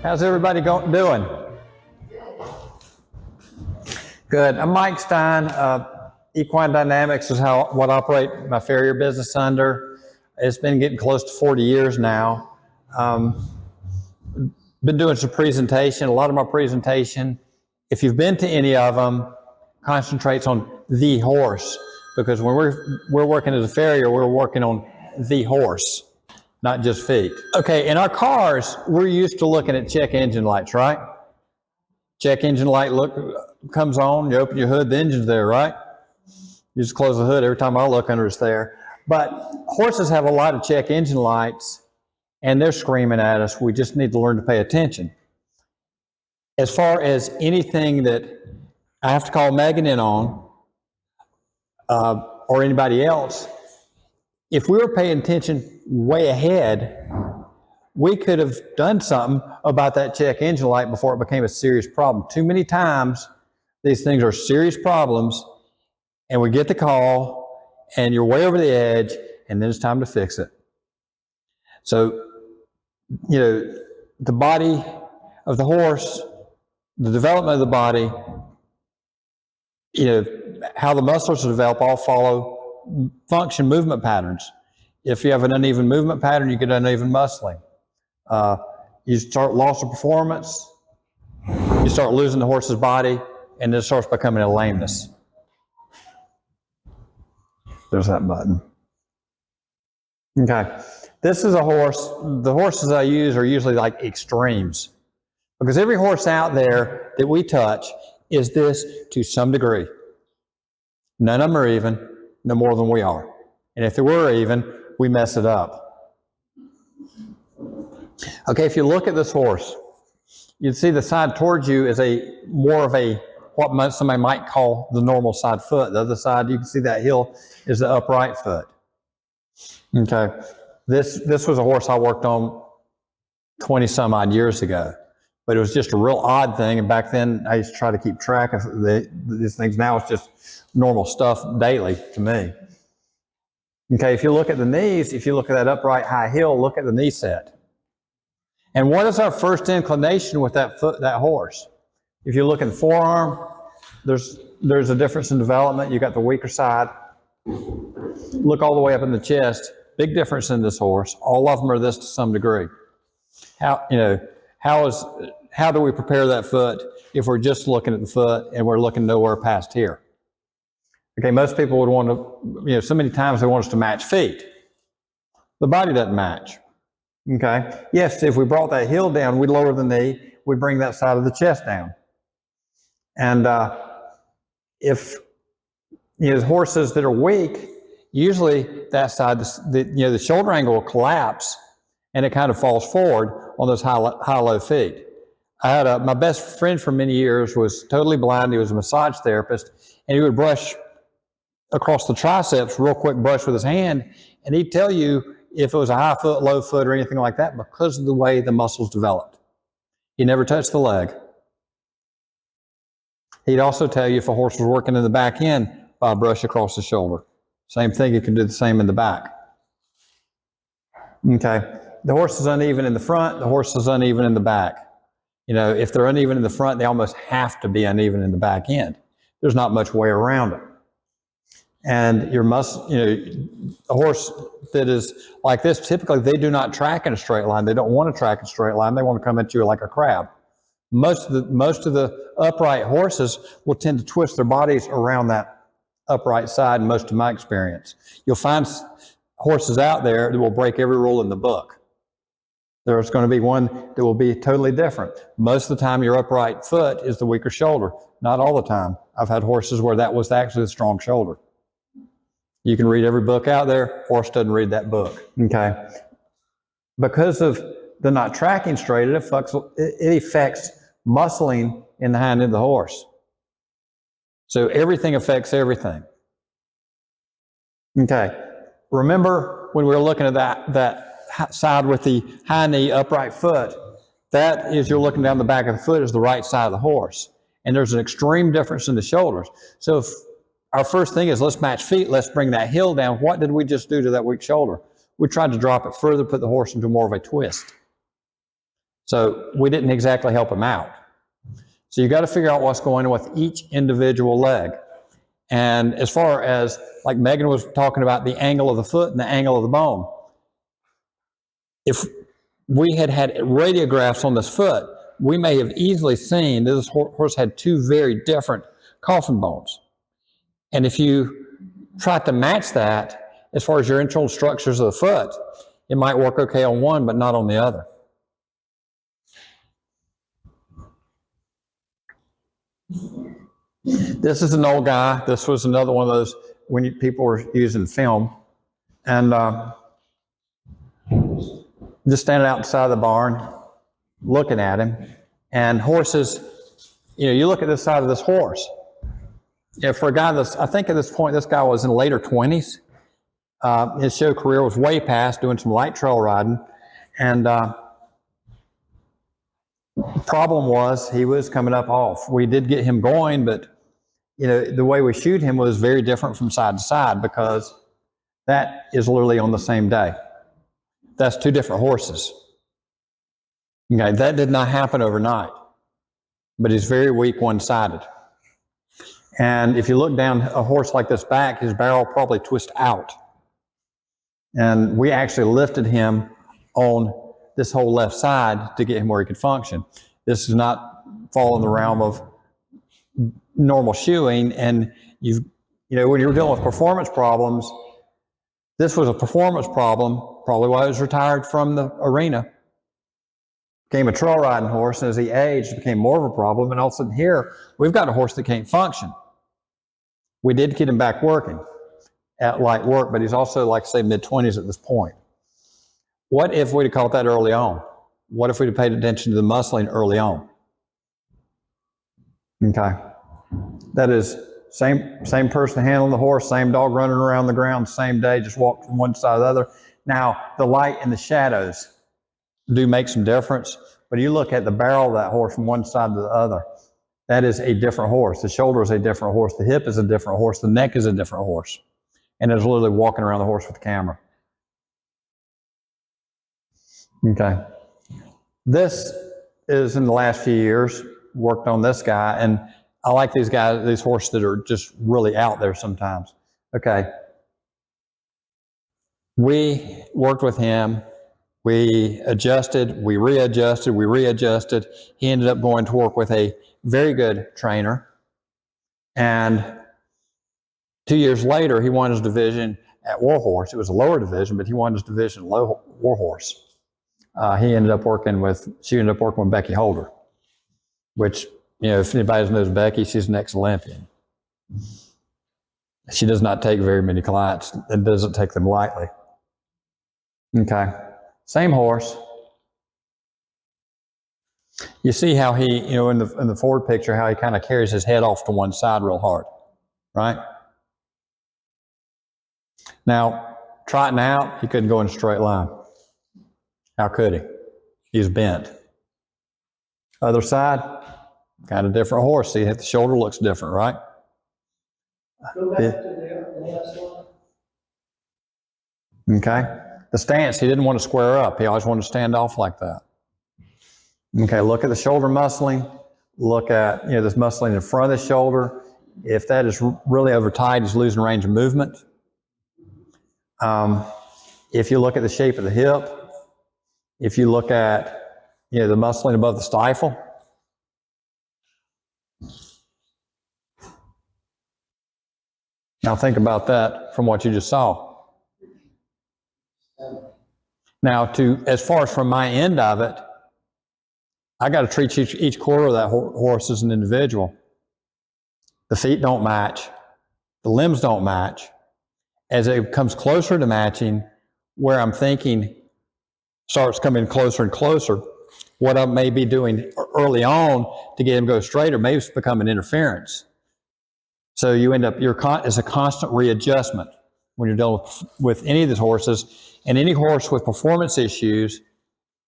How's everybody doing? Good. I'm Mike Stine. Equine Dynamics is what I operate my farrier business under. It's been getting close to 40 years now. Been doing some presentation. A lot of my presentation, if you've been to any of them, concentrates on the horse, because when we're working as a farrier, we're working on the horse, not just feet. Okay, in our cars, we're used to looking at check engine lights, right? Check engine light comes on, you open your hood, the engine's there, right? You just close the hood, every time I look under, it's there. But horses have a lot of check engine lights, and they're screaming at us. We just need to learn to pay attention. As far as anything that I have to call Megan in on, or anybody else, if we were paying attention way ahead, we could have done something about that check engine light before it became a serious problem. Too many times, these things are serious problems, and we get the call, and you're way over the edge, and then it's time to fix it. So, the body of the horse, the development of the body, how the muscles develop all follow function movement patterns. If you have an uneven movement pattern, you get uneven muscling. You start loss of performance, you start losing the horse's body, and it starts becoming a lameness. There's that button. Okay, this is a horse. The horses I use are usually like extremes, because every horse out there that we touch is this to some degree. None of them are even, no more than we are. And if they were even, we mess it up. Okay, if you look at this horse, you'd see the side towards you is more of a what somebody might call the normal side foot. The other side, you can see that heel is the upright foot. Okay, this was a horse I worked on 20 some odd years ago, but it was just a real odd thing. And back then I used to try to keep track of these things. Now it's just normal stuff daily to me. Okay, if you look at the knees, if you look at that upright high heel, look at the knee set. And what is our first inclination with that horse? If you look at the forearm, there's a difference in development. You got the weaker side. Look all the way up in the chest. Big difference in this horse. All of them are this to some degree. How do we prepare that foot if we're just looking at the foot and we're looking nowhere past here? Okay, most people would want to, so many times they want us to match feet. The body doesn't match. Okay, yes, if we brought that heel down, we'd lower the knee, we'd bring that side of the chest down. And if horses that are weak, usually that side, the shoulder angle will collapse, and it kind of falls forward on those high-low feet. I had my best friend for many years was totally blind. He was a massage therapist, and he would brush across the triceps, real quick brush with his hand, and he'd tell you if it was a high foot, low foot, or anything like that because of the way the muscles developed. He never touched the leg. He'd also tell you if a horse was working in the back end by a brush across the shoulder. Same thing, you can do the same in the back. Okay, the horse is uneven in the front, the horse is uneven in the back. If they're uneven in the front, they almost have to be uneven in the back end. There's not much way around it. And a horse that is like this, typically they do not track in a straight line. They don't want to track in a straight line. They want to come at you like a crab. Most of the upright horses will tend to twist their bodies around that upright side, most of my experience. You'll find horses out there that will break every rule in the book. There's going to be one that will be totally different. Most of the time, your upright foot is the weaker shoulder. Not all the time. I've had horses where that was actually the strong shoulder. You can read every book out there. Horse doesn't read that book. Okay. Because of the not tracking straight, it affects muscling in the hind end of the horse. So everything affects everything. Okay. Remember when we were looking at that side with the high knee upright foot, that is, you're looking down the back of the foot, is the right side of the horse. And there's an extreme difference in the shoulders. So if our first thing is let's match feet, let's bring that heel down. What did we just do to that weak shoulder? We tried to drop it further, put the horse into more of a twist. So we didn't exactly help him out. So you got to figure out what's going on with each individual leg. And as far as, like Megan was talking about, the angle of the foot and the angle of the bone, if we had had radiographs on this foot, we may have easily seen that this horse had two very different coffin bones. And if you try to match that, as far as your internal structures of the foot, it might work okay on one, but not on the other. This is an old guy. This was another one of those when people were using film. And just standing outside the barn, looking at him. And horses, you look at this side of this horse. For a guy that's, I think at this point, this guy was in the later 20s. His show career was way past, doing some light trail riding. And the problem was he was coming up off. We did get him going, but the way we shoot him was very different from side to side, because that is literally on the same day. That's two different horses. Okay, that did not happen overnight, but he's very weak one-sided. And if you look down a horse like this back, his barrel probably twists out. And we actually lifted him on this whole left side to get him where he could function. This does not fall in the realm of normal shoeing. And when you're dealing with performance problems, this was a performance problem, probably why he was retired from the arena. Became a trail riding horse, and as he aged, it became more of a problem. And all of a sudden here, we've got a horse that can't function. We did get him back working at light work, but he's also, like, say, mid-20s at this point. What if we'd have caught that early on? What if we'd have paid attention to the muscling early on? Okay. That is same person handling the horse, same dog running around the ground, same day, just walked from one side to the other. Now, the light and the shadows do make some difference, but you look at the barrel of that horse from one side to the other, that is a different horse. The shoulder is a different horse. The hip is a different horse. The neck is a different horse. And it's literally walking around the horse with the camera. Okay. This is in the last few years, worked on this guy, and I like these guys, these horses that are just really out there sometimes. Okay. We worked with him. We adjusted, we readjusted, we readjusted. He ended up going to work with a very good trainer. And 2 years later, he won his division at Warhorse. It was a lower division, but he won his division at Warhorse. She ended up working with Becky Holder, which, if anybody knows Becky, she's an ex-Olympian. She does not take very many clients and doesn't take them lightly. Okay. Same horse. You see how he, in the forward picture, how he kind of carries his head off to one side real hard, right? Now, trotting out, he couldn't go in a straight line. How could he? He's bent. Other side, kind of different horse. See, the shoulder looks different, right? Go back to the last one. Okay. The stance, he didn't want to square up. He always wanted to stand off like that. Okay, look at the shoulder muscling. Look at, this muscling in front of the shoulder. If that is really over tight, he's losing range of movement. If you look at the shape of the hip, if you look at, the muscling above the stifle. Now think about that from what you just saw. Now, as far as from my end of it, I got to treat each quarter of that horse as an individual. The feet don't match. The limbs don't match. As it comes closer to matching, where I'm thinking starts coming closer and closer, what I may be doing early on to get him to go straighter may become an interference. So you end up, it's a constant readjustment when you're dealing with any of these horses. And any horse with performance issues,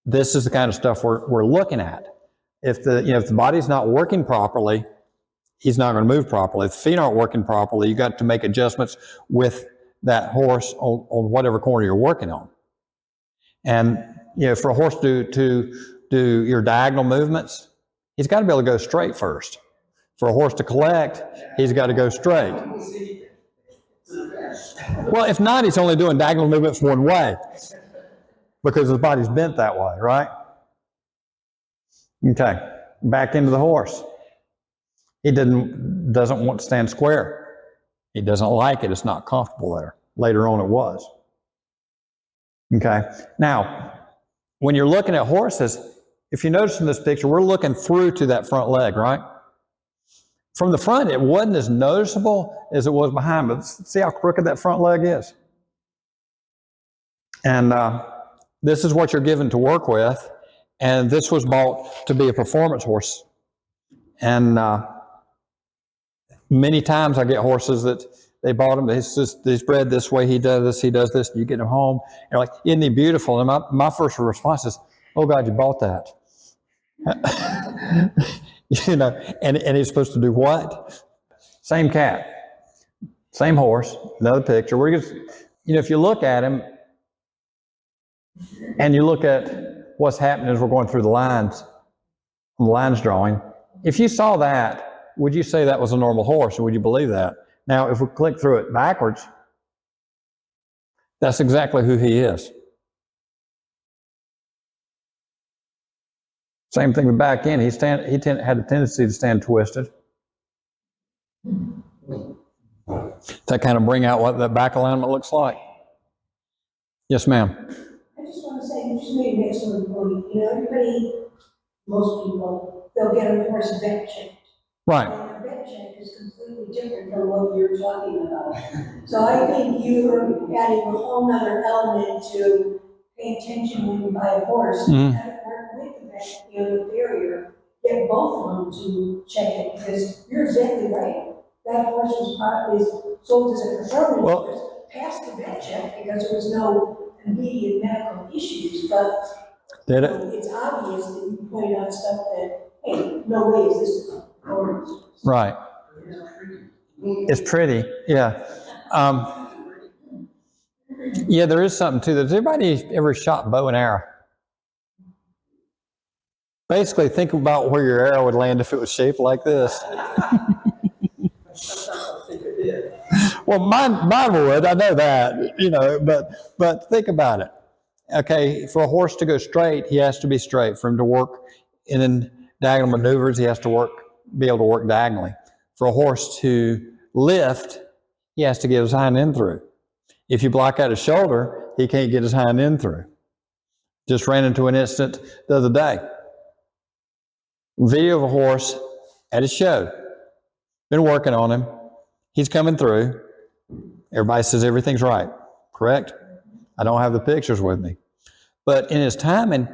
this is the kind of stuff we're looking at. If the body's not working properly, he's not going to move properly. If the feet aren't working properly, you got to make adjustments with that horse on whatever corner you're working on. And for a horse to do your diagonal movements, he's got to be able to go straight first. For a horse to collect, he's got to go straight. Well, if not, he's only doing diagonal movements one way because his body's bent that way, right? Okay, back into the horse. He doesn't want to stand square. He doesn't like it. It's not comfortable there. Later on it was. Okay, now, when you're looking at horses, if you notice in this picture, we're looking through to that front leg, right? From the front, it wasn't as noticeable as it was behind, but see how crooked that front leg is? And this is what you're given to work with, and this was bought to be a performance horse. And many times I get horses that they bought them, he's bred this way, he does this, you get him home, and you're like, isn't he beautiful? And my first response is, oh God, you bought that. You know, and he's supposed to do what? Same cat, same horse, another picture. We're just, you know, if you look at him and you look at what's happening as we're going through the lines drawing, if you saw that, would you say that was a normal horse, or would you believe that? Now, if we click through it backwards, that's exactly who he is. Same thing with back end. He had a tendency to stand twisted. To kind of bring out what that back alignment looks like. Yes, ma'am. I just want to say, you just made an excellent point. You know, everybody, most people, they'll get a horse vet checked. Right. And a vet check is completely different from what you're talking about. So I think you're adding a whole nother element to pay attention when you buy a horse. Mm-hmm. And work with the vet and the farrier, get both of them to check it, because you're exactly right. That horse was probably sold as a performance horse, passed the vet check because there was no immediate medical issues, but did it? It's obvious that you point out stuff that, hey, no way is this a performance horse. Right. It's pretty, yeah. Yeah, there is something to that. Has everybody ever shot bow and arrow? Basically, think about where your arrow would land if it was shaped like this. Well, mine would. I know that, you know, but think about it. Okay, for a horse to go straight, he has to be straight. For him to work in diagonal maneuvers, he has to be able to work diagonally. For a horse to lift, he has to get his hind end through. If you block out his shoulder, he can't get his hind end through. Just ran into an incident the other day. Video of a horse at a show. Been working on him. He's coming through. Everybody says everything's right, correct? I don't have the pictures with me. But in his timing,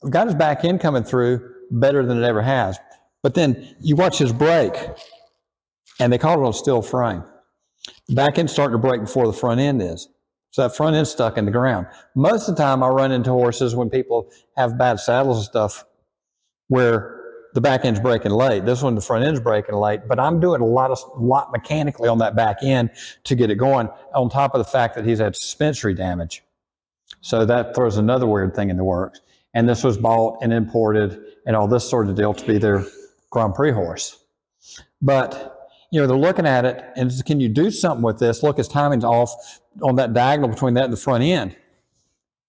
I've got his back end coming through better than it ever has. But then you watch his break, and they call it a still frame. The back end's starting to break before the front end is. So that front end's stuck in the ground. Most of the time I run into horses when people have bad saddles and stuff where the back end's breaking late. This one, the front end's breaking late, but I'm doing a lot mechanically on that back end to get it going, on top of the fact that he's had suspensory damage. So that throws another weird thing in the works. And this was bought and imported and all this sort of deal to be their Grand Prix horse. But, you know, they're looking at it and can you do something with this? Look, his timing's off on that diagonal between that and the front end.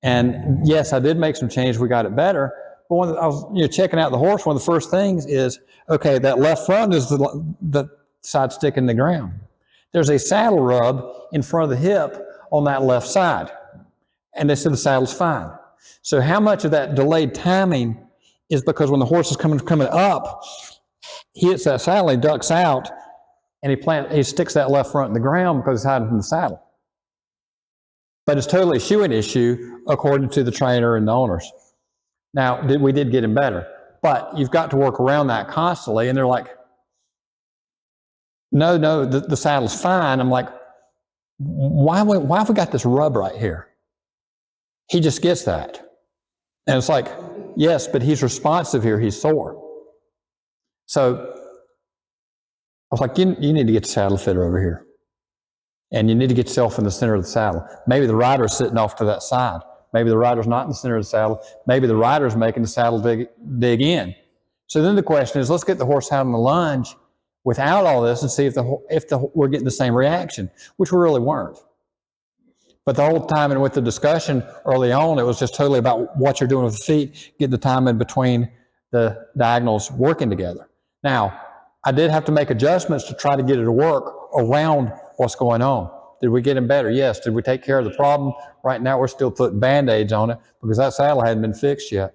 And yes, I did make some change. We got it better. But when I was checking out the horse, one of the first things is, okay, that left front is the side stick in the ground. There's a saddle rub in front of the hip on that left side. And they said the saddle's fine. So how much of that delayed timing is because when the horse is coming up, he hits that saddle, he ducks out, and he sticks that left front in the ground because it's hiding from the saddle. But it's totally a shoeing issue according to the trainer and the owners. Now, we did get him better, but you've got to work around that constantly. And they're like, no, the saddle's fine. I'm like, why have we got this rub right here? He just gets that. And it's like, yes, but he's responsive here. He's sore. So I was like, you need to get the saddle fitter over here. And you need to get yourself in the center of the saddle. Maybe the rider's sitting off to that side. Maybe the rider's not in the center of the saddle. Maybe the rider's making the saddle dig in. So then the question is, let's get the horse out on the lunge without all this and see if we're getting the same reaction, which we really weren't. But the whole time and with the discussion early on, it was just totally about what you're doing with the feet, getting the time in between the diagonals working together. Now, I did have to make adjustments to try to get it to work around what's going on. Did we get him better? Yes. Did we take care of the problem? Right now, we're still putting Band-Aids on it because that saddle hadn't been fixed yet.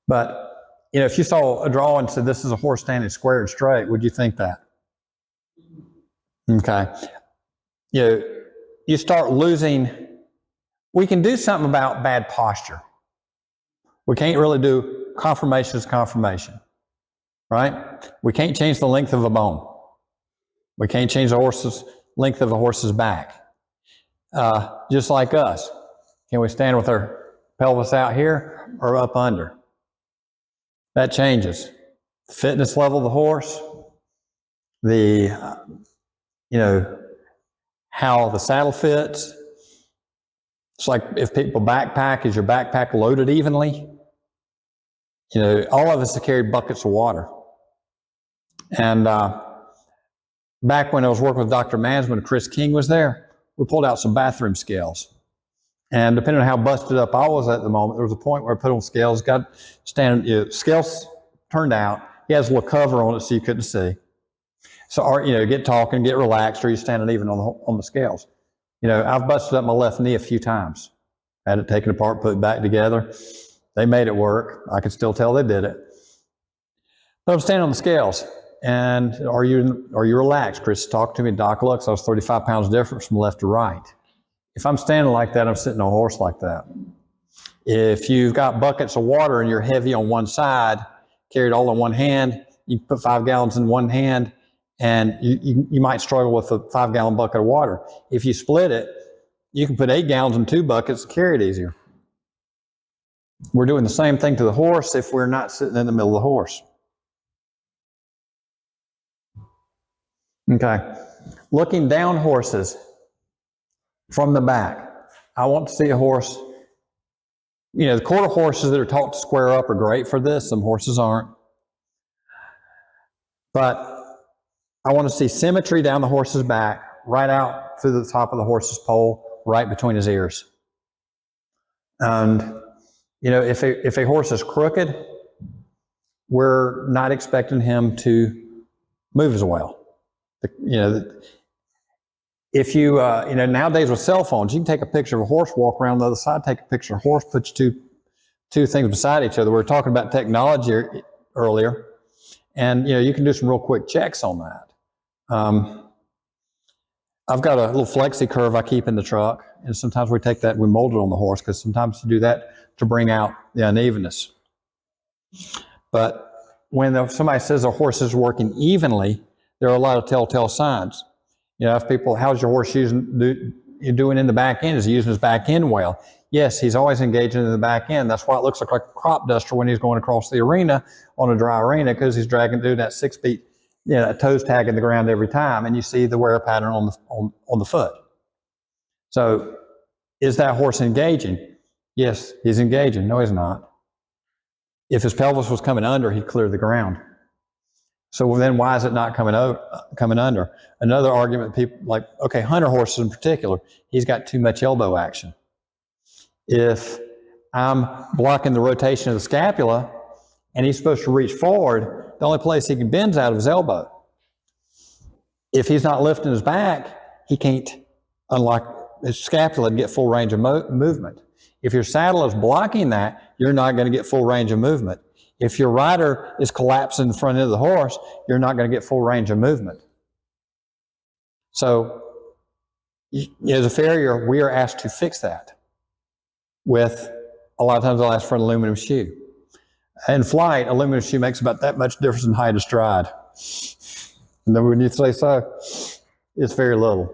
But, you know, if you saw a drawing and said this is a horse standing square and straight, would you think that? Okay. You know, you start losing, we can do something about bad posture. We can't really do conformation as conformation, right? We can't change the length of a bone. We can't change the horse's length of a horse's back. Just like us. Can we stand with our pelvis out here or up under? That changes. The fitness level of the horse, the, you know, how the saddle fits. It's like if people backpack, is your backpack loaded evenly? You know, all of us have carried buckets of water. And back when I was working with Dr. Mansman, Chris King was there, we pulled out some bathroom scales. And depending on how busted up I was at the moment, there was a point where I put on scales, got standing, you know, scales turned out. He has a little cover on it so you couldn't see. So, or, you know, get talking, get relaxed, or you're standing even on the scales. You know, I've busted up my left knee a few times. Had it taken apart, put it back together. They made it work. I could still tell they did it. But I'm standing on the scales. And are you relaxed? Chris talked to me, Doc Lux, I was 35 pounds different from left to right. If I'm standing like that, I'm sitting on a horse like that. If you've got buckets of water and you're heavy on one side, carried all in one hand, you put 5 gallons in one hand, and you might struggle with a 5-gallon bucket of water. If you split it, you can put 8 gallons in 2 buckets and carry it easier. We're doing the same thing to the horse if we're not sitting in the middle of the horse. Okay. Looking down horses from the back. I want to see a horse. You know, the quarter horses that are taught to square up are great for this. Some horses aren't. But I want to see symmetry down the horse's back, right out through the top of the horse's poll, right between his ears. And, you know, if a horse is crooked, we're not expecting him to move as well. You know, if you know, nowadays with cell phones, you can take a picture of a horse, walk around the other side, take a picture of a horse, put two things beside each other. We were talking about technology earlier, and, you know, you can do some real quick checks on that. I've got a little flexi curve I keep in the truck, and sometimes we take that and we mold it on the horse, because sometimes you do that to bring out the unevenness. But when somebody says a horse is working evenly, there are a lot of telltale signs. You know, if people, how's your horse doing in the back end? Is he using his back end well? Yes, he's always engaging in the back end. That's why it looks like a crop duster when he's going across the arena on a dry arena, because he's dragging through that 6 feet, you know, that toes tagging the ground every time, and you see the wear pattern on the foot. So, is that horse engaging? Yes, he's engaging. No, he's not. If his pelvis was coming under, he'd clear the ground. So then why is it not coming under? Another argument, people like, okay, hunter horses in particular, he's got too much elbow action. If I'm blocking the rotation of the scapula and he's supposed to reach forward, the only place he can bend is out of his elbow. If he's not lifting his back, he can't unlock his scapula and get full range of movement. If your saddle is blocking that, you're not going to get full range of movement. If your rider is collapsing in front of the horse, you're not going to get full range of movement. So, as a farrier, we are asked to fix that with, a lot of times I'll ask for an aluminum shoe. In flight, aluminum shoe makes about that much difference in height of stride. And then when you say so, it's very little.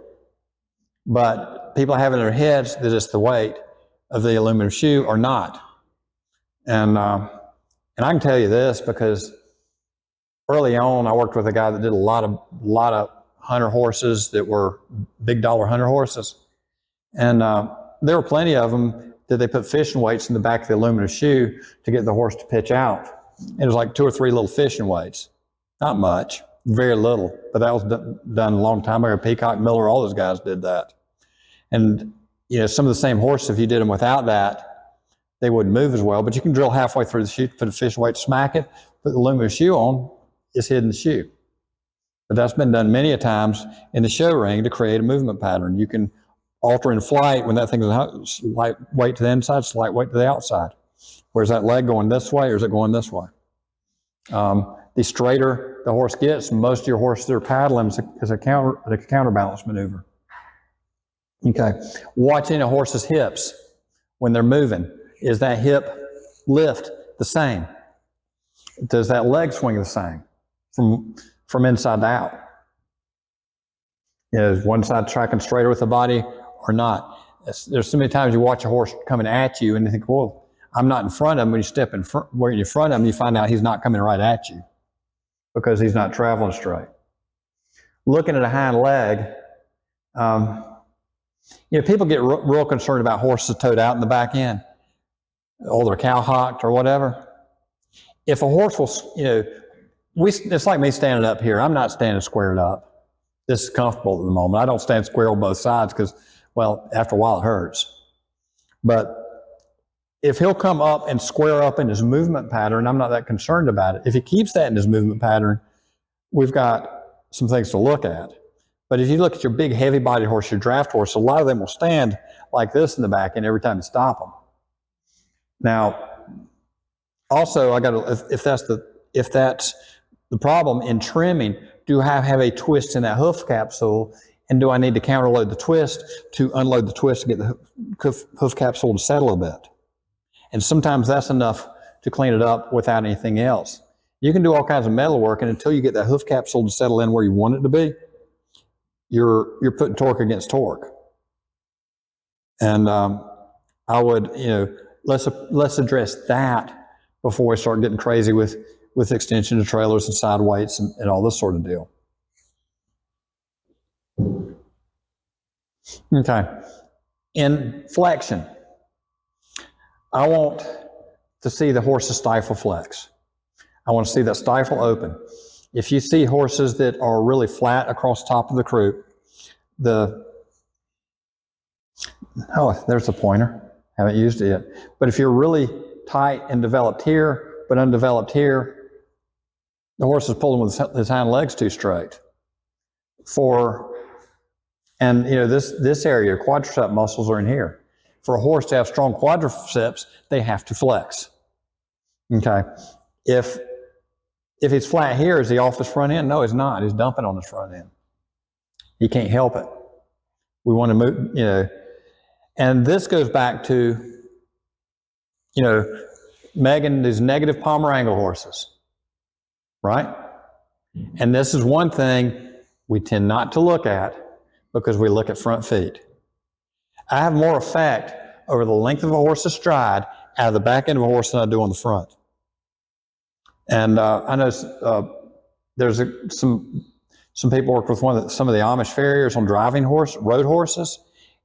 But people have in their heads that it's the weight of the aluminum shoe or not. And I can tell you this because early on, I worked with a guy that did a lot of hunter horses that were big dollar hunter horses. And there were plenty of them that they put fishing weights in the back of the aluminum shoe to get the horse to pitch out. It was like 2 or 3 little fishing weights. Not much, very little, but that was done a long time ago. Peacock, Miller, all those guys did that. And you know, some of the same horses, if you did them without that, they wouldn't move as well. But you can drill halfway through the shoe, put a fishing weight, smack it, put the aluminum shoe on, it's hidden the shoe. But that's been done many a times in the show ring to create a movement pattern. You can alter in flight when that thing is slight weight to the inside, slight weight to the outside. Where's that leg going this way, or is it going this way? The straighter the horse gets, most of your horses that are paddling is a counterbalance maneuver. Okay, watching a horse's hips when they're moving. Is that hip lift the same? Does that leg swing the same from inside to out? Is one side tracking straighter with the body or not? There's so many times you watch a horse coming at you and you think, well, I'm not in front of him. When you step in front, where you're in front of him, you find out he's not coming right at you because he's not traveling straight. Looking at a hind leg, you know, people get real concerned about horses toed out in the back end, or they're cow-hocked or whatever. If a horse will, you know, it's like me standing up here. I'm not standing squared up. This is comfortable at the moment. I don't stand square on both sides because, well, after a while it hurts. But if he'll come up and square up in his movement pattern, I'm not that concerned about it. If he keeps that in his movement pattern, we've got some things to look at. But if you look at your big heavy-bodied horse, your draft horse, a lot of them will stand like this in the back end every time you stop them. Now, also, if that's the problem in trimming, do I have a twist in that hoof capsule, and do I need to counterload the twist to unload the twist to get the hoof capsule to settle a bit? And sometimes that's enough to clean it up without anything else. You can do all kinds of metal work, and until you get that hoof capsule to settle in where you want it to be, you're putting torque against torque. And I would, you know, let's address that before we start getting crazy with extension of trailers and side weights and all this sort of deal. Okay, in flexion, I want to see the horse's stifle flex. I want to see that stifle open. If you see horses that are really flat across the top of the croup, there's a pointer. Haven't used it yet. But if you're really tight and developed here, but undeveloped here, the horse is pulling with his hind legs too straight. And you know, this area, quadricep muscles are in here. For a horse to have strong quadriceps, they have to flex. Okay. If he's flat here, is he off his front end? No, he's not. He's dumping on his front end. He can't help it. We want to move, you know, and this goes back to, you know, Megan, these negative palmar angle horses, right? And this is one thing we tend not to look at because we look at front feet. I have more effect over the length of a horse's stride out of the back end of a horse than I do on the front. And I know there's some people worked with some of the Amish farriers on driving road horses,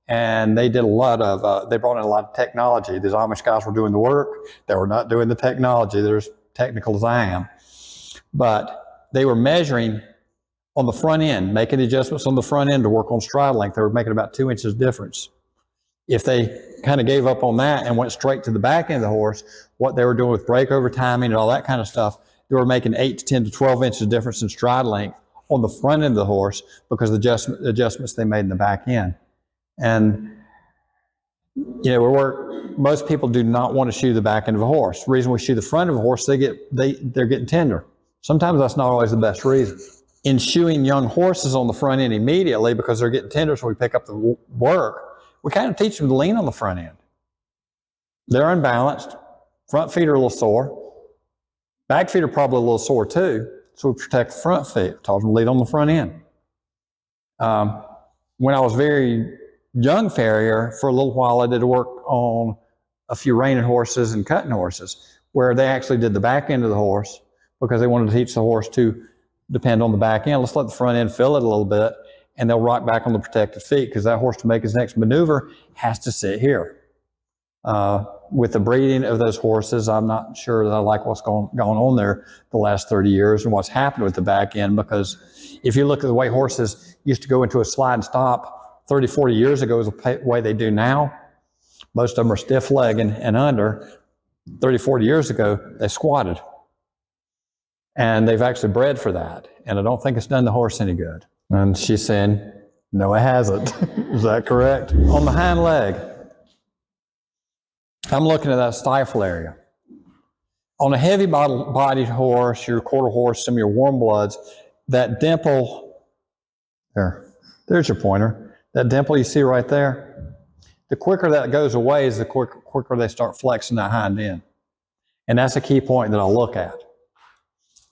and they did a lot of, they brought in a lot of technology. These Amish guys were doing the work. They were not doing the technology. They're as technical as I am. But they were measuring on the front end, making adjustments on the front end to work on stride length. They were making about 2 inches difference. If they kind of gave up on that and went straight to the back end of the horse, what they were doing with breakover timing and all that kind of stuff, they were making 8 to 10 to 12 inches difference in stride length on the front end of the horse because of the adjustments they made in the back end. And, you know, most people do not want to shoe the back end of a horse. The reason we shoe the front of a horse, they're getting tender. Sometimes that's not always the best reason. In shoeing young horses on the front end immediately because they're getting tender, so we pick up the work, we kind of teach them to lean on the front end. They're unbalanced. Front feet are a little sore. Back feet are probably a little sore too. So we protect the front feet. Taught them to lead on the front end. When I was very young farrier, for a little while I did work on a few reining horses and cutting horses where they actually did the back end of the horse because they wanted to teach the horse to depend on the back end. Let's let the front end fill it a little bit and they'll rock back on the protected feet because that horse, to make his next maneuver, has to sit here. With the breeding of those horses, I'm not sure that I like what's going on there the last 30 years and what's happened with the back end, because if you look at the way horses used to go into a slide and stop 30, 40 years ago is the way they do now. Most of them are stiff leg and under. 30, 40 years ago, they squatted. And they've actually bred for that. And I don't think it's done the horse any good. And she's saying, no, it hasn't. Is that correct? On the hind leg, I'm looking at that stifle area. On a heavy bodied horse, your quarter horse, some of your warm bloods, that dimple, there's your pointer. That dimple you see right there, the quicker that goes away is the quicker they start flexing that hind end. And that's a key point that I'll look at.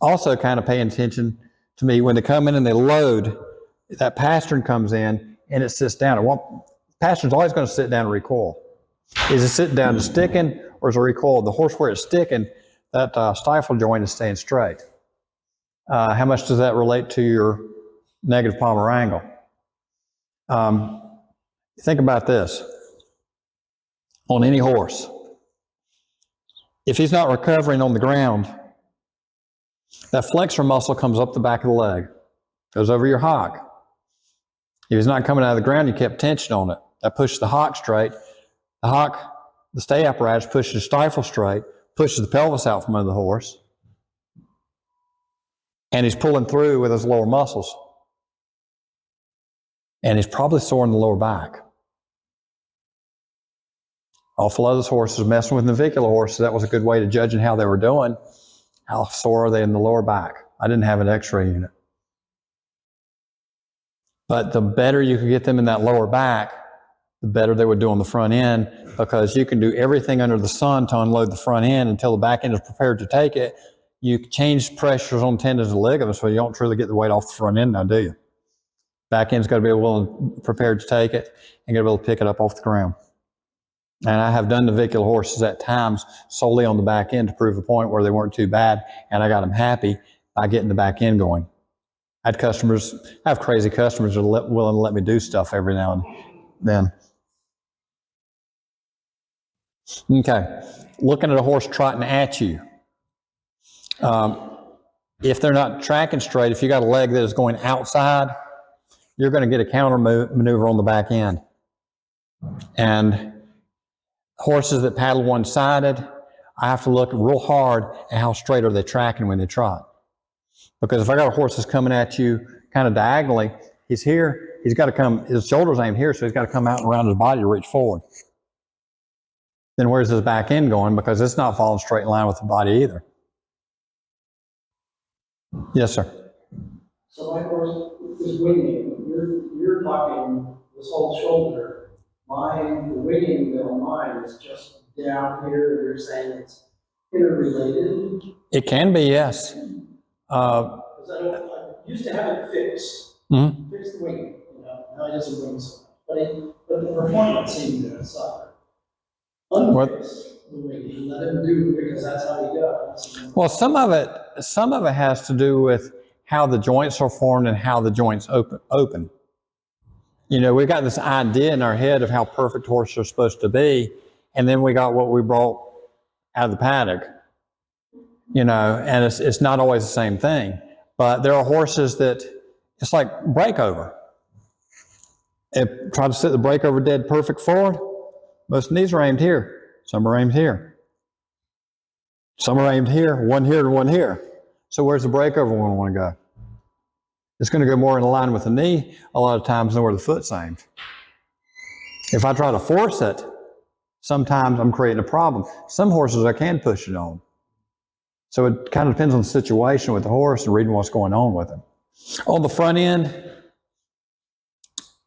Also kind of paying attention to me when they come in and they load, that pastern comes in and it sits down. Pastern's always going to sit down and recoil. Is it sitting down and sticking, or is it recoil? The horse where it's sticking, that stifle joint is staying straight. How much does that relate to your negative palmar angle? Think about this. On any horse, if he's not recovering on the ground, that flexor muscle comes up the back of the leg, goes over your hock. If he's not coming out of the ground, you kept tension on it. That pushes the hock straight. The hock, the stay apparatus pushes the stifle straight, pushes the pelvis out from under the horse, and he's pulling through with his lower muscles. And he's probably sore in the lower back. Awful of those horses messing with navicular horses, that was a good way to judging how they were doing. How sore are they in the lower back? I didn't have an x-ray unit. But the better you could get them in that lower back, the better they would do on the front end, because you can do everything under the sun to unload the front end until the back end is prepared to take it. You change pressures on tendons and ligaments, so you don't truly get the weight off the front end now, do you? Back end's got to be prepared to take it and got to be able to pick it up off the ground. And I have done navicular horses at times solely on the back end to prove a point where they weren't too bad, and I got them happy by getting the back end going. I have crazy customers that are willing to let me do stuff every now and then. Okay, looking at a horse trotting at you. If they're not tracking straight, if you got a leg that is going outside, you're going to get a counter maneuver on the back end. And horses that paddle one-sided, I have to look real hard at how straight are they tracking when they trot. Because if I got a horse that's coming at you kind of diagonally, he's here, he's got to come, his shoulder's aimed here, so he's got to come out and around his body to reach forward. Then where's his back end going? Because it's not following straight in line with the body either. Yes, sir. So my horse is winging. You're talking this whole shoulder. The winging bit on mine is just down here. You're saying it's interrelated? It can be, yes. Because I used to have it fixed. Mm-hmm. Fix the winging. Now it doesn't wing so much. But the performance seemed to suffer. Unfix the winging. Let him do it because that's how he does. Well, some of it has to do with how the joints are formed and how the joints open. You know, we've got this idea in our head of how perfect horses are supposed to be, and then we got what we brought out of the paddock. You know, and it's not always the same thing. But there are horses that, it's like breakover. Try to sit the breakover dead perfect forward. Most of these are aimed here. Some are aimed here. Some are aimed here, one here and one here. So where's the breakover one want to go? It's going to go more in line with the knee a lot of times than where the foot's aimed. If I try to force it, sometimes I'm creating a problem. Some horses I can push it on. So it kind of depends on the situation with the horse and reading what's going on with him. On the front end,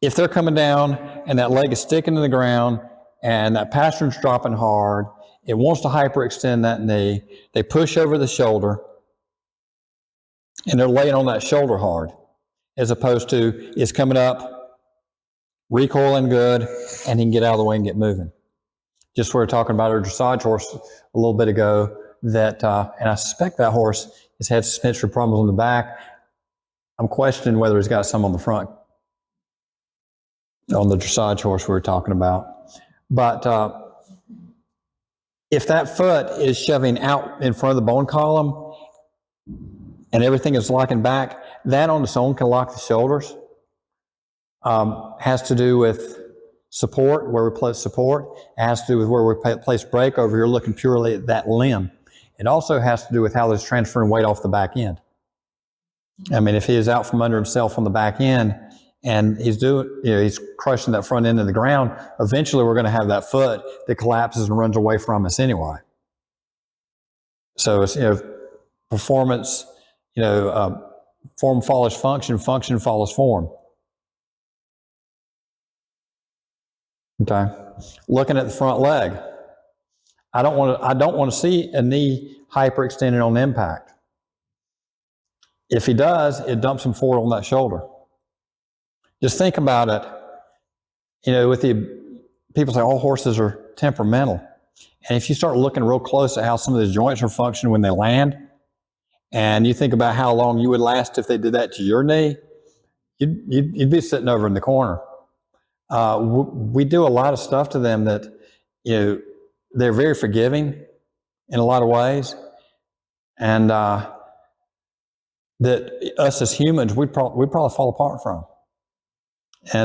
if they're coming down and that leg is sticking to the ground and that pastern's dropping hard, it wants to hyperextend that knee, they push over the shoulder and they're laying on that shoulder hard, as opposed to it's coming up, recoiling good, and he can get out of the way and get moving. Just we were talking about our dressage horse a little bit ago, that, and I suspect that horse has had suspensory problems on the back. I'm questioning whether he's got some on the front on the dressage horse we were talking about. But if that foot is shoving out in front of the bone column and everything is locking back, that on its own can lock the shoulders. Has to do with support, where we place support. It has to do with where we place brake over here, looking purely at that limb. It also has to do with how there's transferring weight off the back end. I mean, if he is out from under himself on the back end and he's he's crushing that front end of the ground, eventually we're going to have that foot that collapses and runs away from us anyway. So it's, performance, form follows function, function follows form. Okay. Looking at the front leg, I don't want to see a knee hyperextended on impact. If he does, it dumps him forward on that shoulder. Just think about it. With people say all horses are temperamental. And if you start looking real close at how some of those joints are functioning when they land, and you think about how long you would last if they did that to your knee, you'd be sitting over in the corner. We do a lot of stuff to them that, they're very forgiving in a lot of ways. And that us as humans, we'd probably fall apart from.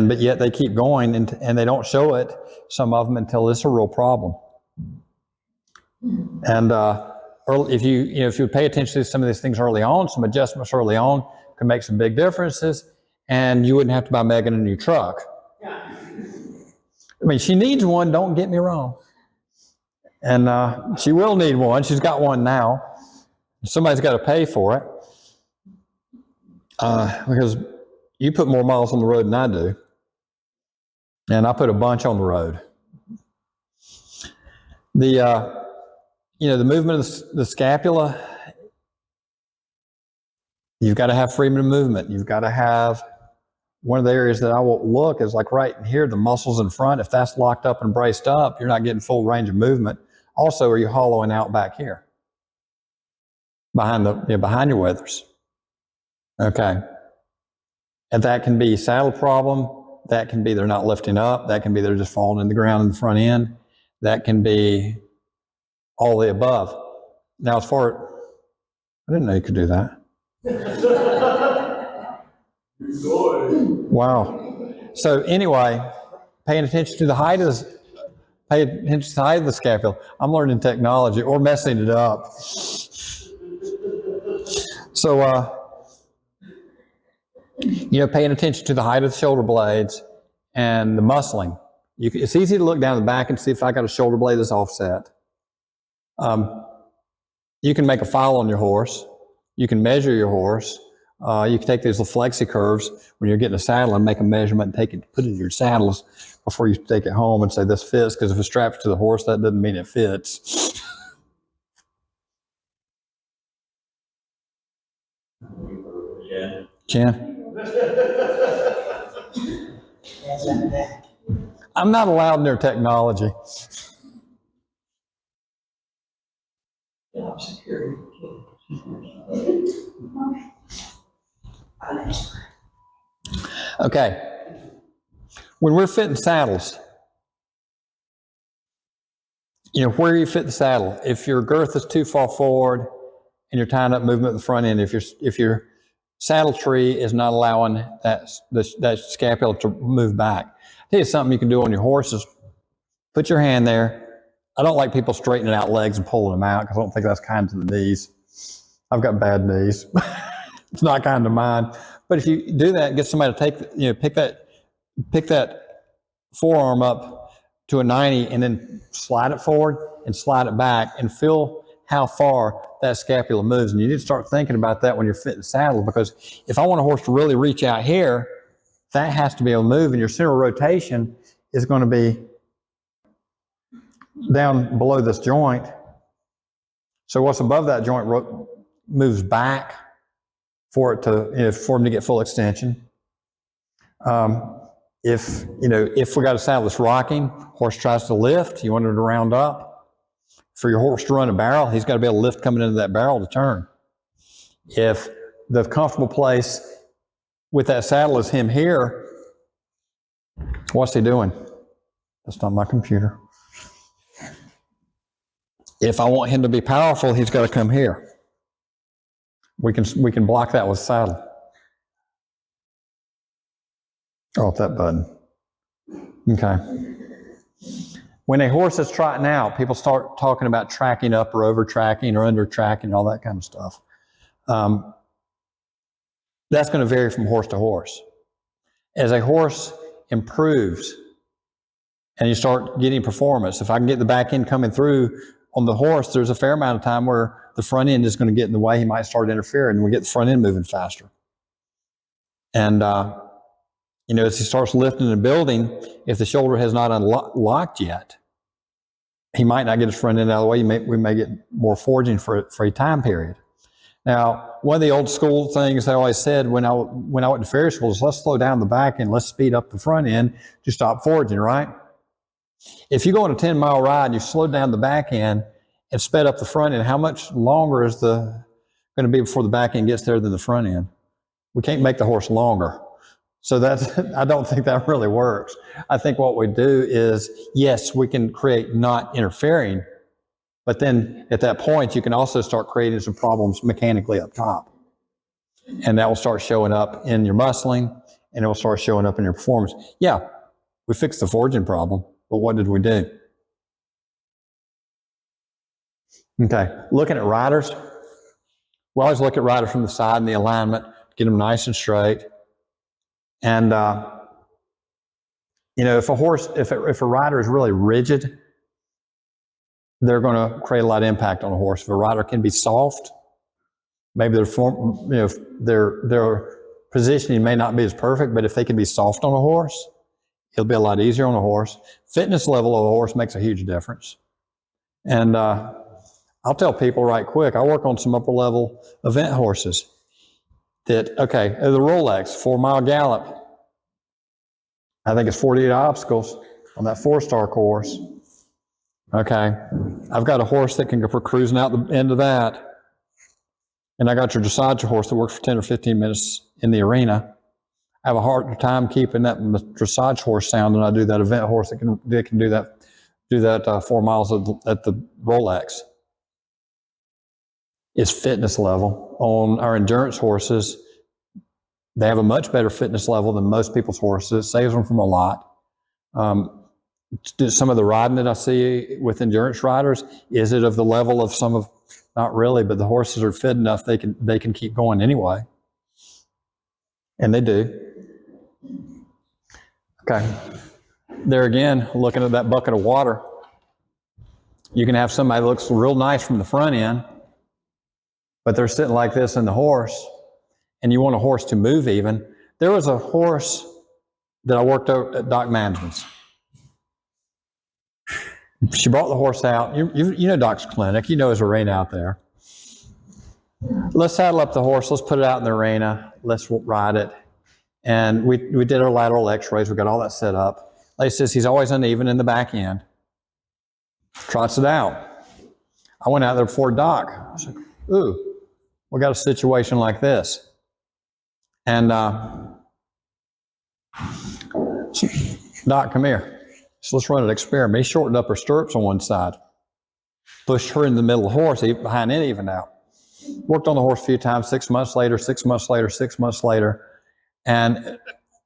But yet they keep going and they don't show it, some of them, until it's a real problem. And if you pay attention to some of these things early on, some adjustments early on can make some big differences, and you wouldn't have to buy Megan a new truck. I mean, she needs one, don't get me wrong. And she will need one. She's got one now. Somebody's got to pay for it. Because you put more miles on the road than I do. And I put a bunch on the road. The movement of the scapula, you've got to have freedom of movement. You've got to have, one of the areas that I will look is like right here, the muscles in front. If that's locked up and braced up, you're not getting full range of movement. Also, are you hollowing out back here? Behind your withers. Okay. And that can be saddle problem. That can be they're not lifting up. That can be they're just falling in the ground in the front end. That can be all the above. Now, as far, I didn't know you could do that. Wow. So anyway, paying attention to the height of the scapula. I'm learning technology or messing it up. So, paying attention to the height of the shoulder blades and the muscling. It's easy to look down the back and see if I got a shoulder blade that's offset. You can make a file on your horse. You can measure your horse. You can take these little flexi curves when you're getting a saddle and make a measurement and put it in your saddles before you take it home and say this fits, because if it's strapped to the horse, that doesn't mean it fits. Jen? I'm not allowed near technology. Job security. Okay. When we're fitting saddles, where you fit the saddle. If your girth is too far forward and you're tying up movement at the front end, if your saddle tree is not allowing that scapula to move back. I'll tell you something you can do on your horses. Put your hand there. I don't like people straightening out legs and pulling them out because I don't think that's kind to the knees. I've got bad knees. It's not kind to mine. But if you do that, get somebody to pick that forearm up to a 90 and then slide it forward and slide it back and feel how far that scapula moves. And you need to start thinking about that when you're fitting the saddle, because if I want a horse to really reach out here, that has to be able to move, and your center of rotation is going to be down below this joint. So what's above that joint moves back for it to, for him to get full extension. If we got a saddle that's rocking, horse tries to lift, you want him to round up. For your horse to run a barrel, he's got to be able to lift coming into that barrel to turn. If the comfortable place with that saddle is him here, What's he doing? That's not my computer. If I want him to be powerful, he's got to come here. We can block that with saddle. Oh, that button. Okay. When a horse is trotting out, people start talking about tracking up or over tracking or under tracking and all that kind of stuff. That's going to vary from horse to horse. As a horse improves and you start getting performance, if I can get the back end coming through on the horse, there's a fair amount of time where the front end is going to get in the way. He might start interfering, and we get the front end moving faster. And, as he starts lifting and building, if the shoulder has not unlocked yet, he might not get his front end out of the way. We may get more forging for a time period. Now, one of the old school things I always said when I went to farrier school is let's slow down the back end, let's speed up the front end to stop forging, right? If you go on a 10-mile ride and you slow down the back end and sped up the front end, how much longer is going to be before the back end gets there than the front end? We can't make the horse longer. So I don't think that really works. I think what we do is, yes, we can create not interfering, but then at that point, you can also start creating some problems mechanically up top. And that will start showing up in your muscling, and it will start showing up in your performance. Yeah, we fixed the forging problem, but what did we do? Okay, looking at riders. We always look at riders from the side and the alignment, get them nice and straight. And, if a rider is really rigid, they're going to create a lot of impact on a horse. If a rider can be soft, maybe their positioning may not be as perfect, but if they can be soft on a horse, it'll be a lot easier on a horse. Fitness level of a horse makes a huge difference. And I'll tell people right quick, I work on some upper level event horses that, the Rolex 4-mile gallop, I think it's 48 obstacles on that 4-star course. Okay, I've got a horse that can go for cruising out the end of that. And I got your dressage horse that works for 10 or 15 minutes in the arena. I have a hard time keeping that dressage horse sound, and I do that event horse that can do that 4 miles at the Rolex. Is fitness level. On our endurance horses, they have a much better fitness level than most people's horses. It saves them from a lot. Some of the riding that I see with endurance riders, is it of the level of some of, not really, but the horses are fit enough they can keep going anyway. And they do. Okay. There again, looking at that bucket of water, you can have somebody that looks real nice from the front end, but they're sitting like this in the horse, and you want a horse to move even. There was a horse that I worked at Doc Management's. She brought the horse out. You know Doc's clinic. You know his arena out there. Let's saddle up the horse. Let's put it out in the arena. Let's ride it. And we did our lateral x-rays. We got all that set up. Lady says he's always uneven in the back end. Trots it out. I went out there before Doc. I was like, ooh, we got a situation like this. And Doc, come here. So let's run an experiment. He shortened up her stirrups on one side, pushed her in the middle of the horse, behind it even out. Worked on the horse a few times, 6 months later, 6 months later, 6 months later, and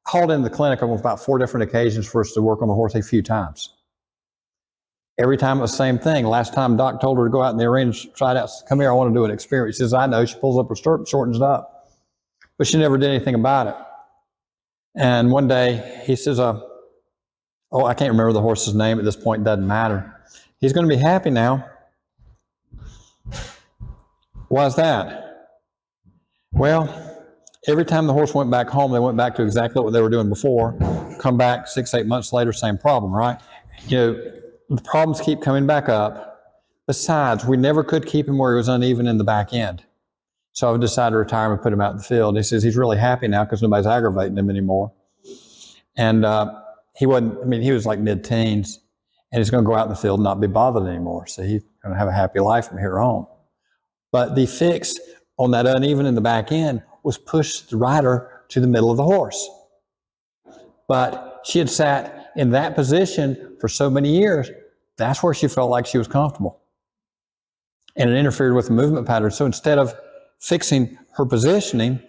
hauled into the clinic on about 4 different occasions for us to work on the horse a few times. Every time it was the same thing. Last time Doc told her to go out in the arena and try it out. Come here, I want to do an experiment. She says, I know. She pulls up her stirrup, shortens it up. But she never did anything about it. And one day he says, I can't remember the horse's name at this point, doesn't matter. He's going to be happy now. Why is that? Well, every time the horse went back home, they went back to exactly what they were doing before. Come back 6, 8 months later, same problem, right? The problems keep coming back up. Besides, we never could keep him where he was uneven in the back end. So I've decided to retire him and put him out in the field. He says he's really happy now because nobody's aggravating him anymore. And he was like mid-teens, and he's going to go out in the field and not be bothered anymore. So he's going to have a happy life from here on. But the fix on that uneven in the back end was push the rider to the middle of the horse. But she had sat in that position for so many years, that's where she felt like she was comfortable. And it interfered with the movement pattern. So instead of fixing her positioning,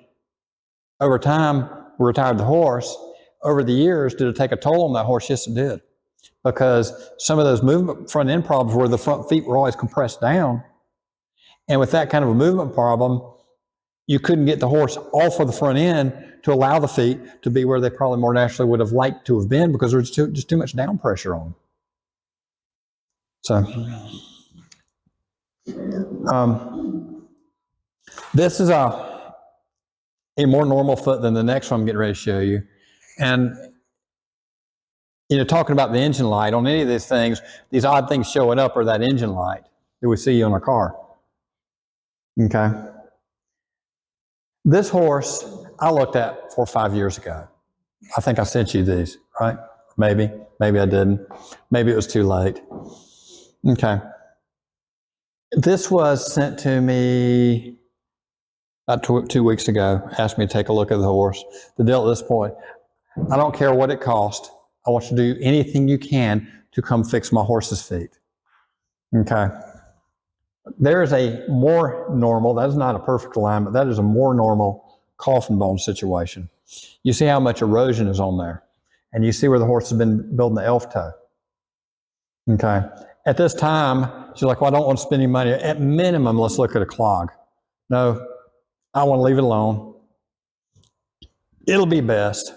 over time, we retired the horse. Over the years, did it take a toll on that horse? Yes, it did. Because some of those movement front end problems where the front feet were always compressed down. And with that kind of a movement problem, you couldn't get the horse off of the front end to allow the feet to be where they probably more naturally would have liked to have been because there was just too much down pressure on them. So, this is a more normal foot than the next one I'm getting ready to show you. And, talking about the engine light, on any of these things, these odd things showing up are that engine light that we see on a car. Okay. This horse I looked at 4 or 5 years ago. I think I sent you these, right? Maybe I didn't. Maybe it was too late. Okay. This was sent to me about 2 weeks ago. Asked me to take a look at the horse. The deal at this point, I don't care what it costs. I want you to do anything you can to come fix my horse's feet. Okay. There is a more normal, that is not a perfect alignment, that is a more normal coffin bone situation. You see how much erosion is on there. And you see where the horse has been building the elf toe. Okay. At this time, she's like, well, I don't want to spend any money. At minimum, let's look at a clog. No, I want to leave it alone. It'll be best.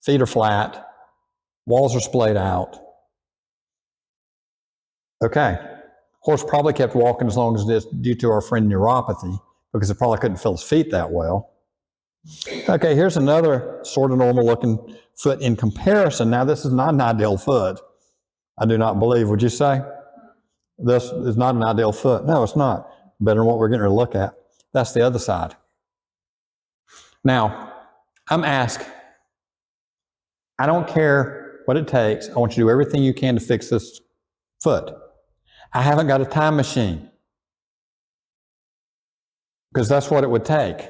Feet are flat. Walls are splayed out. Okay. Horse probably kept walking as long as it is due to our friend neuropathy because it probably couldn't feel his feet that well. Okay, here's another sort of normal looking foot in comparison. Now, this is not an ideal foot. I do not believe, would you say? This is not an ideal foot. No, it's not. Better than what we're getting to look at. That's the other side. Now, I'm asked, I don't care what it takes. I want you to do everything you can to fix this foot. I haven't got a time machine because that's what it would take.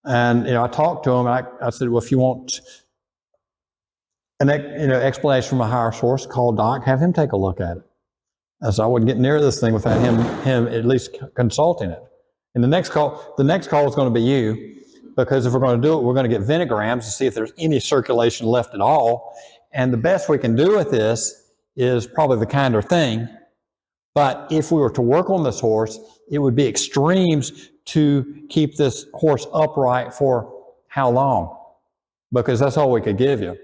And, I talked to him and I said, well, if you want an explanation from a higher source, call Doc, have him take a look at it. And so I wouldn't get near this thing without him at least consulting it. And the next call is going to be you, because if we're going to do it, we're going to get vinograms to see if there's any circulation left at all. And the best we can do with this is probably the kinder thing. But if we were to work on this horse, it would be extremes to keep this horse upright for how long? Because that's all we could give you.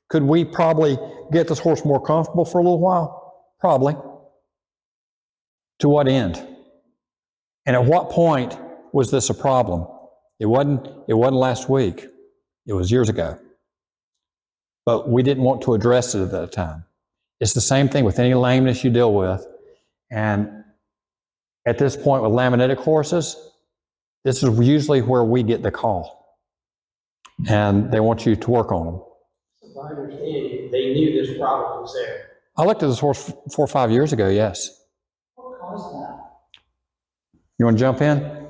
Could we probably get this horse more comfortable for a little while? Probably. To what end? And at what point was this a problem? It wasn't last week. It was years ago. But we didn't want to address it at that time. It's the same thing with any lameness you deal with. And at this point with laminitic horses, this is usually where we get the call. And they want you to work on them. If I understand it, they knew this problem was there. I looked at this horse 4 or 5 years ago, yes. What caused that? You want to jump in?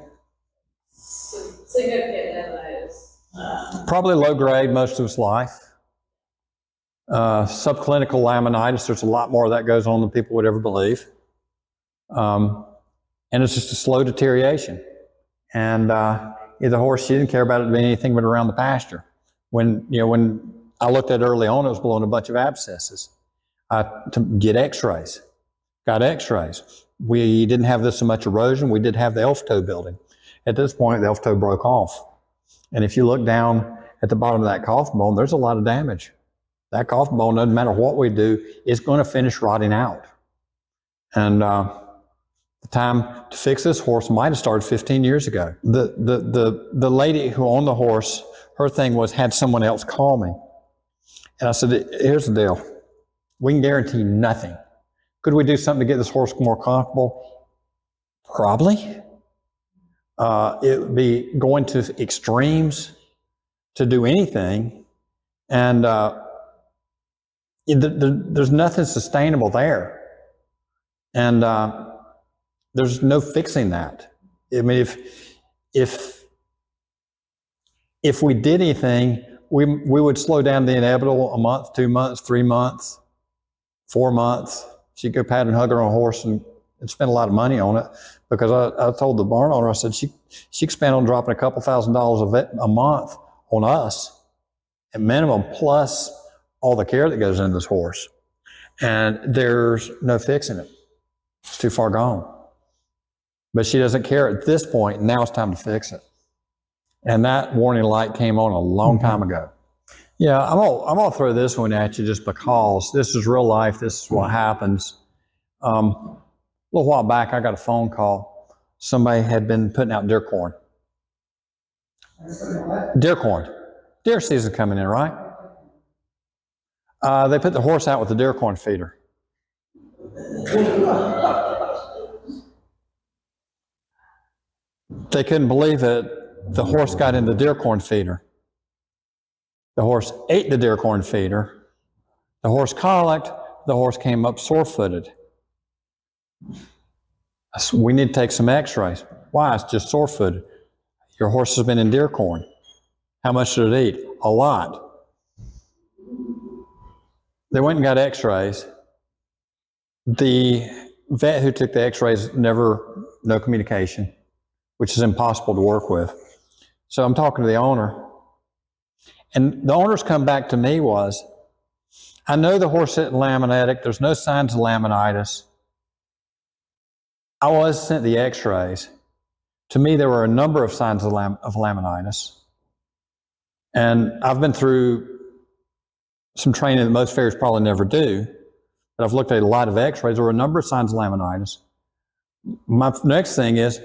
Significant laminitis. Probably low grade most of his life. Subclinical laminitis, there's a lot more of that goes on than people would ever believe. And it's just a slow deterioration. And the horse, she didn't care about it being anything but around the pasture. When I looked at it early on, it was blowing a bunch of abscesses. To get x-rays. Got x-rays. We didn't have this so much erosion. We did have the elf toe building. At this point, the elf toe broke off. And if you look down at the bottom of that coffin bone, there's a lot of damage. That coffin bone, doesn't matter what we do, it's going to finish rotting out. And the time to fix this horse might have started 15 years ago. The lady who owned the horse, her thing was, had someone else call me. And I said, here's the deal. We can guarantee nothing. Could we do something to get this horse more comfortable? Probably. It would be going to extremes to do anything. And there's nothing sustainable there. And there's no fixing that. I mean, if we did anything we would slow down the inevitable a month, 2 months, 3 months, 4 months. She'd go pat and hug her on a horse and spend a lot of money on it, because I told the barn owner, I said, she could spend on dropping a couple $1,000s a month on us at minimum, plus all the care that goes into this horse. And there's no fixing it. It's too far gone. But she doesn't care at this point. Now it's time to fix it. And that warning light came on a long time ago. Yeah, I'm gonna throw this one at you just because this is real life. This is what happens. A little while back, I got a phone call. Somebody had been putting out deer corn. Deer corn. Deer season coming in, right? They put the horse out with the deer corn feeder. They couldn't believe it. The horse got in the deer corn feeder. The horse ate the deer corn feeder. The horse colicked. The horse came up sore-footed. We need to take some x-rays. Why? It's just sore-footed. Your horse has been in deer corn. How much did it eat? A lot. They went and got x-rays. The vet who took the x-rays no communication, which is impossible to work with. So I'm talking to the owner. And the owner's come back to me was, I know the horse isn't laminitic. There's no signs of laminitis. I was sent the x-rays. To me, there were a number of signs of laminitis. And I've been through some training that most farriers probably never do, but I've looked at a lot of x-rays. There were a number of signs of laminitis. My next thing is,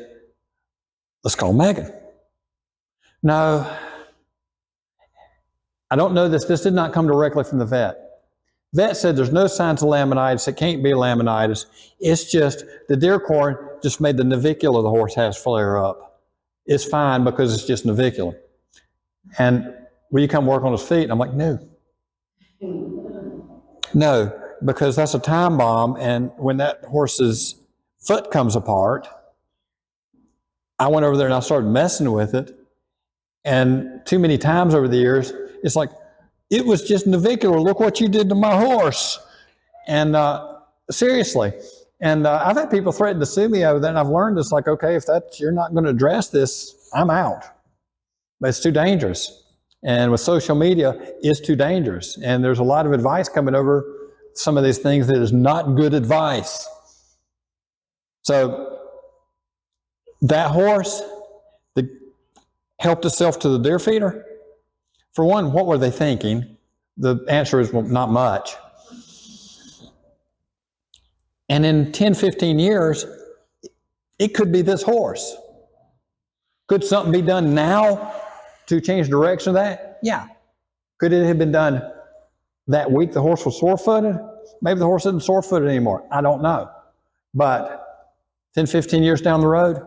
let's call Megan. No, I don't know this. This did not come directly from the vet. Vet said there's no signs of laminitis. It can't be laminitis. It's just the deer corn just made the navicular of the horse has flare up. It's fine because it's just navicular. And will you come work on his feet? And I'm like, no. No, because that's a time bomb. And when that horse's foot comes apart, I went over there and I started messing with it. And too many times over the years, it's like, it was just navicular. Look what you did to my horse. And seriously. And I've had people threaten to sue me over that. And I've learned it's like, okay, if you're not going to address this, I'm out. But it's too dangerous. And with social media, it's too dangerous. And there's a lot of advice coming over some of these things that is not good advice. So that horse that helped itself to the deer feeder, for one, what were they thinking? The answer is, well, not much. And in 10, 15 years, it could be this horse. Could something be done now to change the direction of that? Yeah. Could it have been done that week the horse was sore-footed? Maybe the horse isn't sore-footed anymore. I don't know. But 10, 15 years down the road,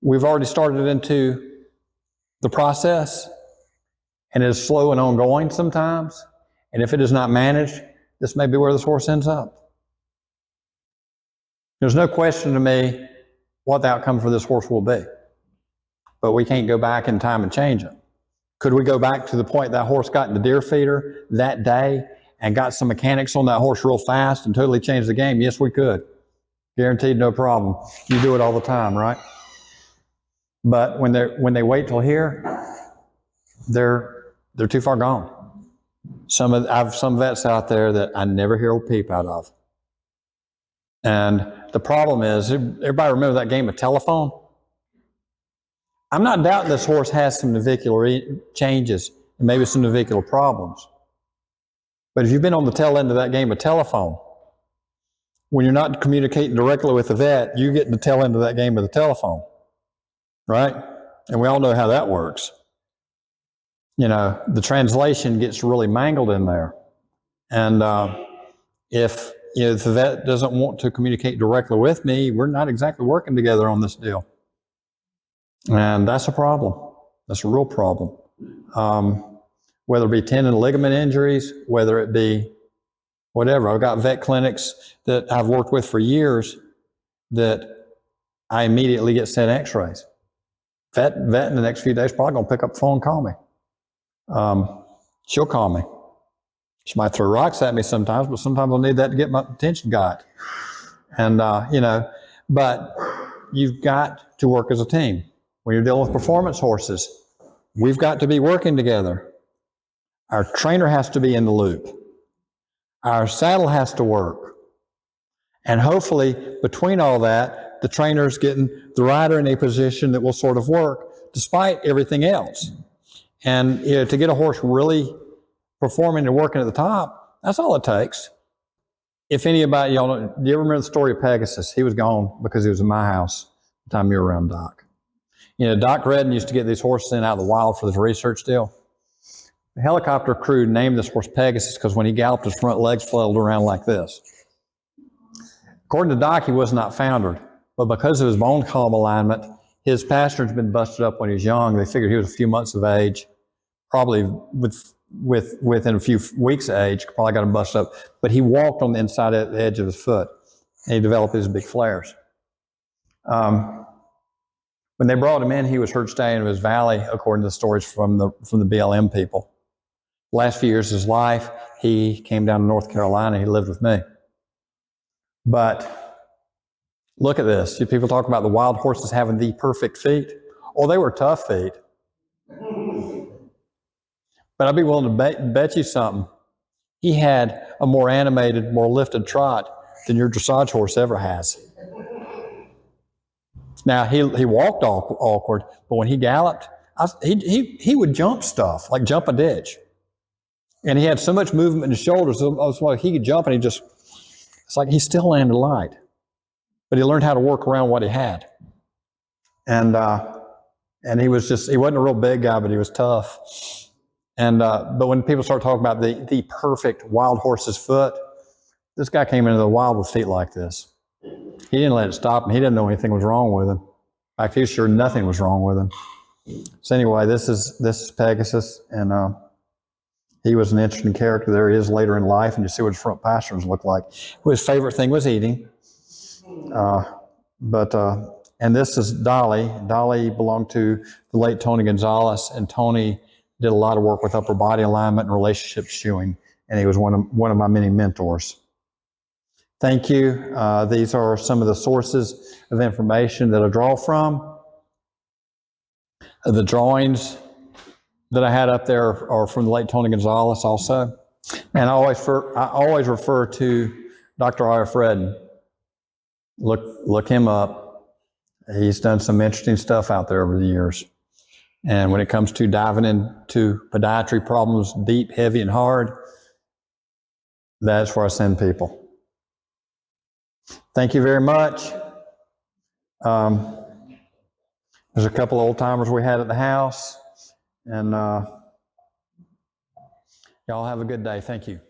we've already started into the process, and it is slow and ongoing sometimes. And if it is not managed, this may be where this horse ends up. There's no question to me what the outcome for this horse will be. But we can't go back in time and change it. Could we go back to the point that horse got in the deer feeder that day and got some mechanics on that horse real fast and totally change the game? Yes, we could. Guaranteed, no problem. You do it all the time, right? But when they wait till here, they're too far gone. I have some vets out there that I never hear a peep out of. And the problem is, everybody remember that game of telephone? I'm not doubting this horse has some navicular changes and maybe some navicular problems. But if you've been on the tail end of that game of telephone, when you're not communicating directly with the vet, you get in the tail end of that game of the telephone, right? And we all know how that works. You know, the translation gets really mangled in there. And if the vet doesn't want to communicate directly with me, we're not exactly working together on this deal. And that's a problem. That's a real problem. Whether it be tendon and ligament injuries, whether it be whatever. I've got vet clinics that I've worked with for years that I immediately get sent x-rays. Vet in the next few days probably going to pick up the phone and call me. she'll call me. She might throw rocks at me sometimes, but sometimes I'll need that to get my attention got. And, but you've got to work as a team. When you're dealing with performance horses, we've got to be working together. Our trainer has to be in the loop. Our saddle has to work. And hopefully, between all that, the trainer's getting the rider in a position that will sort of work despite everything else. And to get a horse really performing and working at the top, that's all it takes. If anybody, y'all know, do you ever remember the story of Pegasus? He was gone because he was in my house the time you were around, Doc. Doc Redden used to get these horses in out of the wild for this research deal. The helicopter crew named this horse Pegasus because when he galloped, his front legs flailed around like this. According to Doc, he was not foundered, but because of his bone column alignment, his pastern had been busted up when he was young. They figured he was a few months of age, probably within a few weeks of age, probably got him busted up. But he walked on the inside of the edge of his foot, and he developed his big flares. When they brought him in, he was herd staying in his valley, according to the stories from the BLM people. The last few years of his life, he came down to North Carolina. He lived with me. But look at this. People talk about the wild horses having the perfect feet. Oh, they were tough feet. But I'd be willing to bet you something. He had a more animated, more lifted trot than your dressage horse ever has. Now, he walked awkward, but when he galloped, he would jump stuff, like jump a ditch. And he had so much movement in his shoulders, it was like he could jump and it's like he still landed light. But he learned how to work around what he had. And he wasn't a real big guy, but he was tough. And but when people start talking about the perfect wild horse's foot, this guy came into the wild with feet like this. He didn't let it stop him. He didn't know anything was wrong with him. In fact, he was sure nothing was wrong with him. So anyway, this is Pegasus, and he was an interesting character. There he is later in life, and you see what his front pasterns look like. His favorite thing was eating. And this is Dolly. Dolly belonged to the late Tony Gonzalez, and Tony did a lot of work with upper body alignment and relationship shoeing, and he was one of my many mentors. Thank you. These are some of the sources of information that I draw from. The drawings that I had up there are from the late Tony Gonzalez also. And I always refer to Dr. R.F. Redden. Look him up. He's done some interesting stuff out there over the years. And when it comes to diving into podiatry problems, deep, heavy, and hard, that's where I send people. Thank you very much. There's a couple of old timers we had at the house, and y'all have a good day. Thank you.